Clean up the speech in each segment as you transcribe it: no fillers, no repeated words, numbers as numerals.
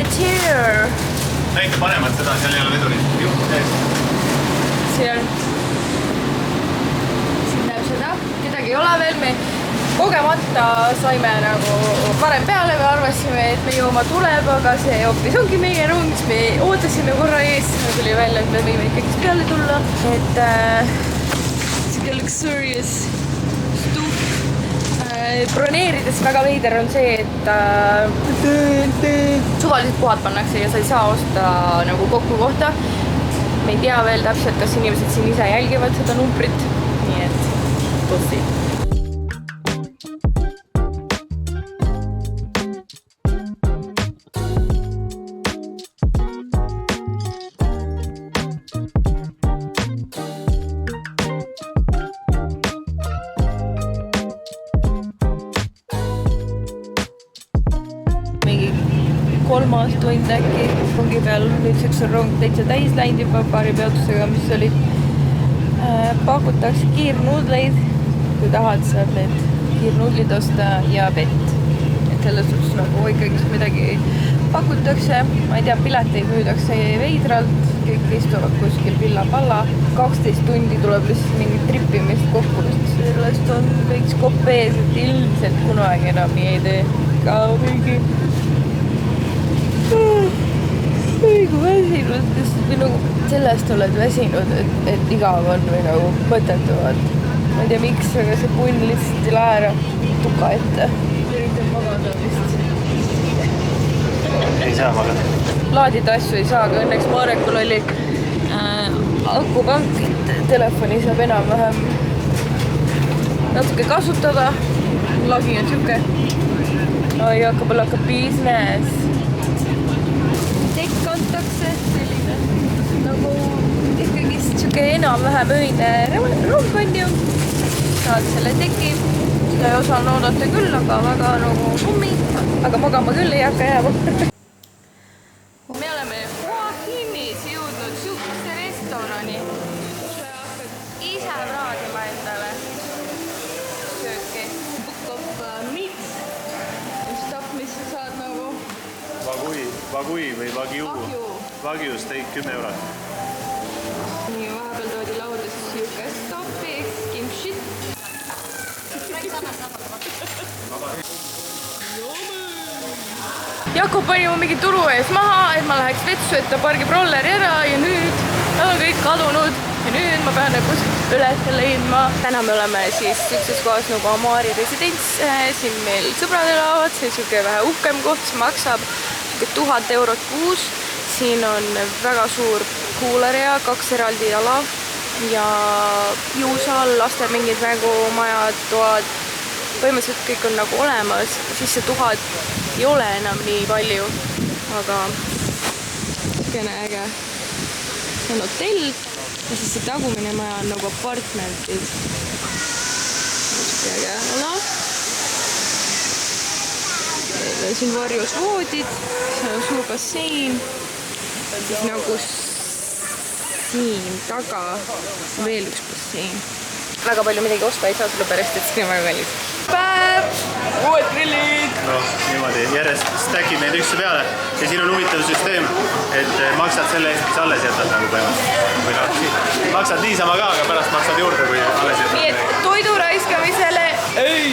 interior. Näite paremat seda, seal ei ole vedurit. Juht ees. Siin näeb seda. Kedagi ei ole veel. Me kogemata saime nagu varem peale. Me arvasime, et meie oma tuleb, aga see hoopis ongi meie rong. Me ootasime korra ees. Tuli välja, et me võime ikkagi peale tulla. Et siuke luxurious stuff. Broneerides väga veider on see, et suvalised kohad pannakse ja sa ei saa osta nagu kokku kohta. Me ei tea veel täpselt, kas inimesed siin ise jälgivad seda numbrit. Nii et bussi. Kolmas tund äkki rongi peal, nüüdseks on rong täitsa täis läinud juba paari peatusega, mis olid. Pakutakse kiirnuudleid, kui tahad saad need kiirnuudlid osta ja vett. Et selles suhtes nagu ikkagi midagi pakutakse, ma ei tea, pileteid müüdakse veidralt, kõik istuvad kuskil pilla-palla. 12 tundi tuleb lihtsalt mingit trippimist kokku, sest sellest on veits kopees, et ilmselt kunagi enam nii ei tee. Ka mingi kui väsinud, või nagu sellest oled väsinud, et igav on või nagu mõttetuvad. Ma ei tea miks, aga see punn lihtsalt ei lähe ära tuka ette. Üritan magada vist. Ei saa magada. Laadida asju ei saa, aga õnneks Marekul oli akupank, et telefoni saab enam-vähem natuke kasutada. Lagi on siuke. Oi, hakkab business. Kantakse selline nagu ikkagi siuke enam-vähem öine rong on ju. Saad selle teki. Seda ei osanud oodata küll, aga väga nagu nummi. Aga magama küll ei hakka jääma. Me oleme Joachimis jõudnud suhtesse restorani. Sa hakkad ise praadima endale sööki. Book of meat. Stuff, mis sa saad nagu Vagui või Wagyu steak 10 €. Nii, vahepeal toodi lauda siis siuke stoppi, skimshit. Jakob pani mu mingi turu ees maha, et ma läheks vetsu, et ta pargib rolleri ära ja nüüd on kõik kadunud. Ja nüüd ma pean nagu üles leidma. Täna me oleme siis siukses kohas nagu Amari residents. Siin meil sõbrad elavad, see on siuke vähe uhkem koht, see maksab 1000 € kuus. Siin on väga suur kuularia, 2 eraldi jala ja juusaal, laste mingid mängumajad, toad. Põhimõtteliselt kõik on nagu olemas, siis see 1000 ei ole enam nii palju, aga siukene äge. See on hotell ja siis see tagumine maja on nagu apartmentid. Siuke äge ala. Meil on siin varjus voodid, see on suur bassein. Siis nagu siin taga veel üks bassein. Väga palju midagi osta ei saa selle pärast, et siin on väga kallis. Päev! Uued grillid! No, niimoodi järjest stäkib neid ükse peale. Ja siin on huvitav süsteem, et maksad selle eest, mis alles jätad nagu põhimõtteliselt. Maksad niisama ka, aga pärast maksad juurde, kui alles jätad. Nii et toidu raiskamisele ei!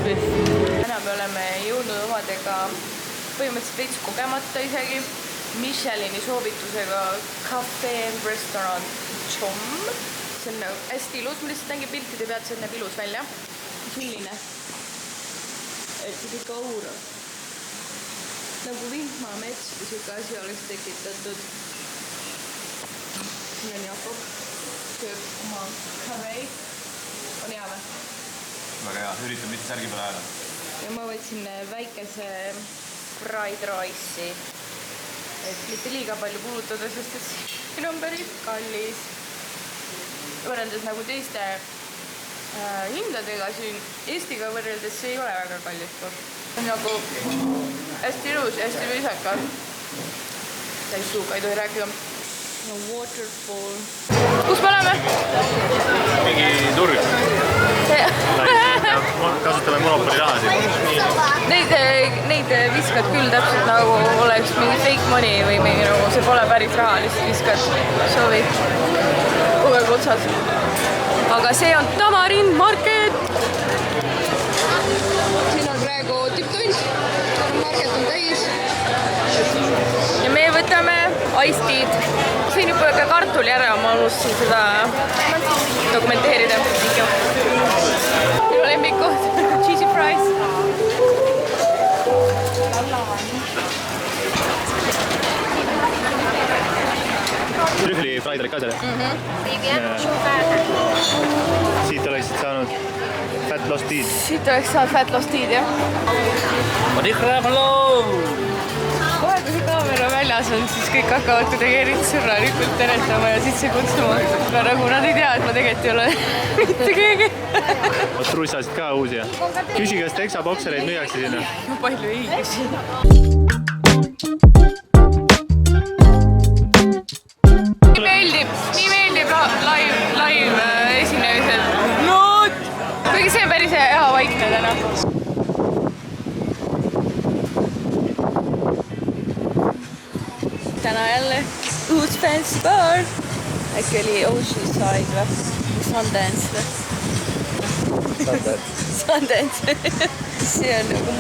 Täna me oleme jõudnud omadega põhimõtteliselt veits kogemata isegi Michelini soovitusega Cafe Restaurant Chom. See on hästi ilus, ma lihtsalt nägin piltide pealt, see näeb ilus välja. Selline. Et see kõik aur. Nagu vihmamets, kui siuke asi oleks tekitatud. Siin on Jakob. Sööb oma kavei. On hea või? Väga hea, üritan mitte särgi peale ajada. Ja ma võtsin väikese fried rice'i. Et mitte liiga palju kulutada, sest et siin on päris kallis. Võrreldes nagu teiste hindadega siin Eestiga võrreldes see ei ole väga kallis. See on nagu hästi ilus ja hästi viisakas. Täis suuga ei tohi rääkida. Waterfall. Kus me oleme? mingi turg. Kasutame Monopoli raha siin. Neid viskad küll täpselt nagu oleks mingi fake money või mingi nagu see pole päris raha, lihtsalt viskad soovi kogu aeg otsas. Aga see on Tamarind Market. Siin on praegu tipptund, market on täis. Ja me võtame iced teed. Siin juba ka kartuli ära, ma alustasin seda dokumenteerida. Minu lemmikkoht, cheesy fries. Trühli-fraid olid ka seal? Siit oleksid saanud fat lost teed. Siit oleks saanud fat lost teed, jah. Kohe, kui see kaamera väljas on, siis kõik hakkavad kuidagi eriti sõbralikult teretama ja sisse kutsuma. Nagu nad ei tea, et ma tegelikult ei ole mitte keegi. Trussasid ka uusi ja küsi, kas Texas boksereid müüakse sinna? Palju ei küsi. Nii meeldib live esinemised. Kuigi see on päris hea vaikne täna. Täna jälle uus fancy bar. Äkki oli Oceanside või? Sundance või? Sundance. See on nagu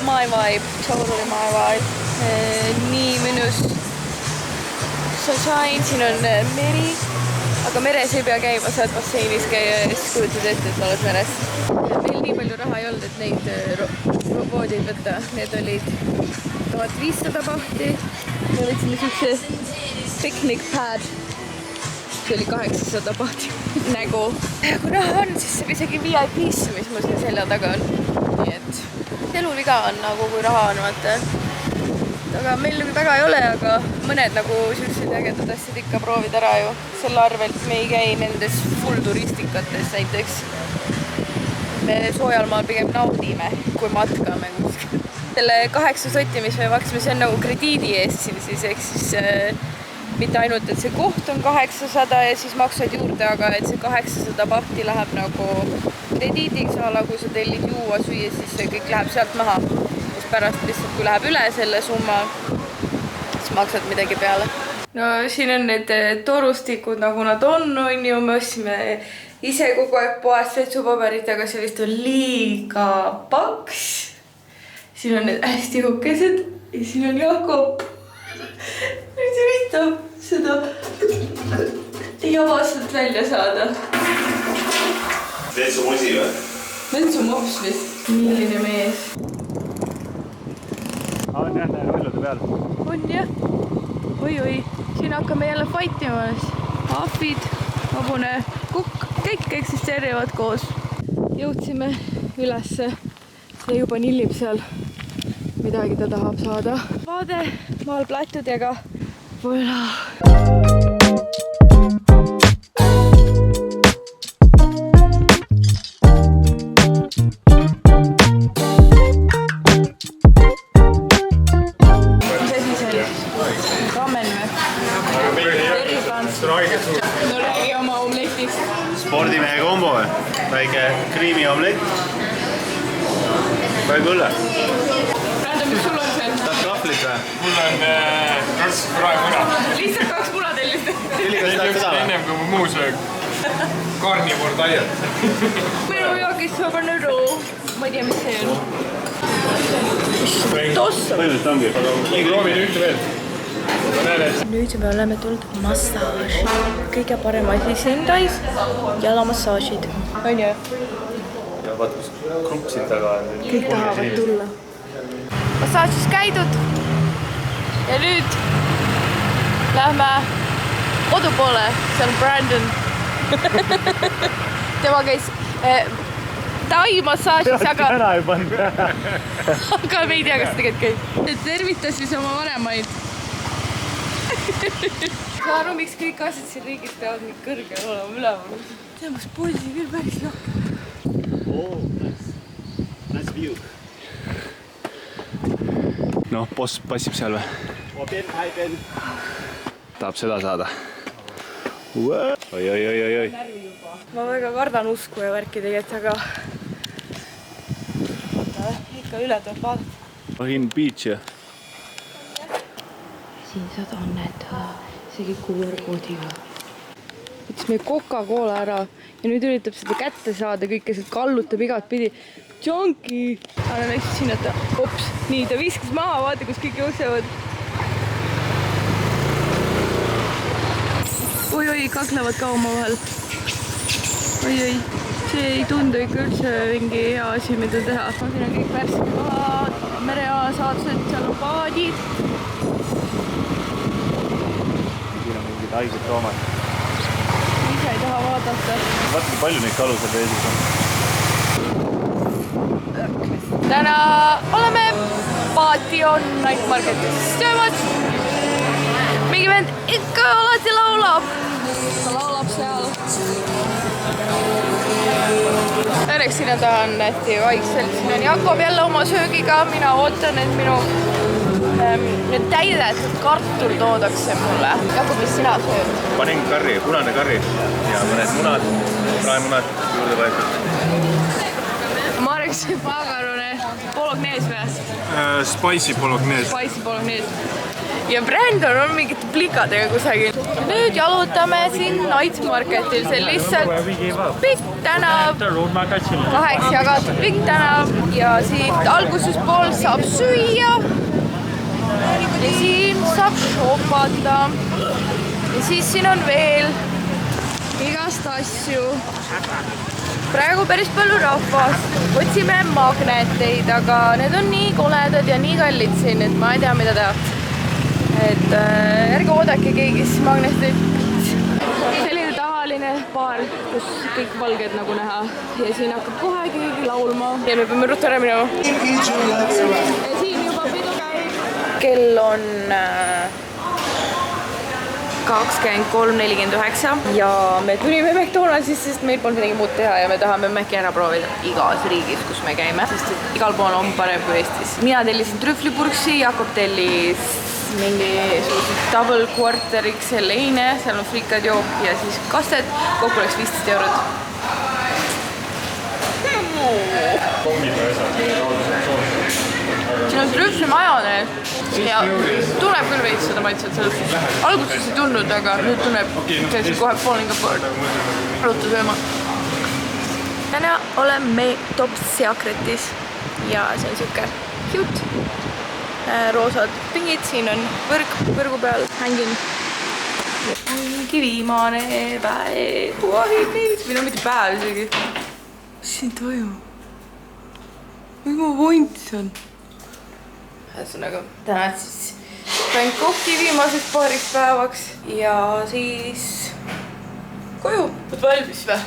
my vibe, totally my vibe. Nii mõnus. Sunshine, siin on meri, aga meres ei pea käima, saad basseinis käia ja siis kujutad ette, et oled meres. Meil nii palju raha ei olnud, et neid voodid võtta. Need olid 1500 bahti. Me võtsime siukse picnic pad. See oli 800 bahti nägu. Kui raha on, siis saab isegi VIP-sse, mis mul siin selja taga on. Nii et eluviga on nagu, kui raha on, vaata. Aga meil väga ei ole, aga mõned nagu sellised ägedad asjad ikka proovid ära ju. Selle arvelt me ei käi nendes full turistikates näiteks. Me Soojalmaal pigem naudime, kui matkame kuskil. Selle 8 sotti, mis me maksime, see on nagu krediidi eest siis, ehk siis mitte ainult, et see koht on 800 ja siis maksad juurde, aga et see 800 bahti läheb nagu krediidiks ala, kui sa tellid juua, süüa, siis see kõik läheb sealt maha. Pärast lihtsalt, kui läheb üle selle summa, siis maksad midagi peale. No siin on need torustikud, nagu nad on ju. Me ostsime ise kogu aeg poest vetsupaberit, aga see vist on liiga paks. Siin on need hästi hukesed ja siin on Jakob. Nüüd üritab seda jabasalt välja saada. Vetsumusi või? Vetsumops vist. Milline mees. On jah, rullude peal. On jah. Oi. Siin hakkame jälle fightima. Ahvid, hobune, kukk. Kõik eksisteerivad koos. Jõudsime ülesse. See juba nillib seal. Midagi ta tahab saada. Vaade maal plattudega. Voilà. No räägi oma omletist. Spordimehe kombo või? Väike kriimi omlett. Väga õlle. Brandon, mis sul on see? Tahad kahvlit või? Mul on 2 praemuna. Lihtsalt 2 punatellist. Selliga sa tahad seda või? Ennem kui mu muu söög. Carnivore diet. Minu joogis saab noodle. Ma ei tea, mis see on. Tossa. Põhimõtteliselt ongi. Proovin ühte veel. Nüüd me oleme tulnud massaaži. Kõige parem asi siin Tais. Jalamassaažid. On ju? Ja vaata, kus kruppsid taga on. Kõik tahavad tulla. Massaažis käidud. Ja nüüd lähme kodupoole. See on Brandon. Tema käis Tai massaažis, aga Täna ei pannud. aga me ei tea, kas tegelikult käib. Tervitas siis oma vanemaid. Saa aru, miks kõik asjad siin riigis peavad nii kõrgel olema üleval. Teemas pulsi küll päris lahke. Oh, nice view. Noh, boss passib seal või? Tahab seda saada. oi. Ma väga kardan usku ja värki tegelikult, aga ikka üle tuleb vaadata. Mahin Beach ja Siin saad annetada isegi QR-koodiga. Võttis meie Coca-Cola ära ja nüüd üritab seda kätte saada, kõike sealt kallutab igat pidi. Junkie! Anna väikselt sinnata. Ops, nii ta viskas maha, vaata kus kõik jooksevad. Oi, kaklevad ka oma vahel. Oi, see ei tundu ikka üldse mingi hea asi, mida teha. Siin on kõik värsked maad, merealasaadused, seal on paadid. siin on mingid haiged loomad. Ise ei taha vaadata. Vaata, kui palju neid kalu seal veesis on. Täna oleme Pation Night Marketis söömas. Mingi vend ikka alati laulab. Ta laulab seal. Õnneks sinna tahan hästi vaikselt. Siin on Jakob jälle oma söögiga. Mina ootan, et minu täidetud kartul toodakse mulle. Jakob, mis sina sööd? Panin karri, punane karri ja mõned munad, praemunad juurde võetud. Marek sööb maakarone polognees või? Spicy bolognese. Spicy polognees. Ja Brandon on mingite plikadega kusagil. Nüüd jalutame siin Night Marketil. See on lihtsalt pikk tänav. Kaheks jagatud pikk tänav. Ja siit algusespool saab süüa. Ja siin saab shopata. Ja siis siin on veel igast asju. Praegu päris palju rahvast. Otsime magneteid, aga need on nii koledad ja nii kallid siin, et ma ei tea, mida teha. Et ärge oodake keegi siis magneteid. Selline tavaline baar, kus kõik valged nagu näha. Ja siin hakkab kohe keegi laulma. Ja me peame ruttu ära minema. Ja siin juba pidu käib. Kell on 23:49 ja me tulime McDonaldsist, sest meil polnud midagi muud teha ja me tahame Maci ära proovida igas riigis, kus me käime, sest igal pool on parem kui Eestis. Mina tellisin trühvlipurksi, Jakob tellis mingi double quarter XL eine, seal on frikad jook ja siis kastet, kokku läks 15 €. Siin on trühvlimajonees ja tunneb küll veits seda maitset sellest. Alguses ei tundnud, aga nüüd tunneb sellisel kohe falling apart. Ruttu sööma. Täna oleme Top Secretis ja see on siuke cute. Roosad pingid, siin on võrgu peal hängin. Mingi viimane päev. Meil on mitte päev isegi. Mis siin toimub? Mis mu vont on? Ühesõnaga, täna siis Bangkoki viimaseks paariks päevaks ja siis koju. Oled valmis või?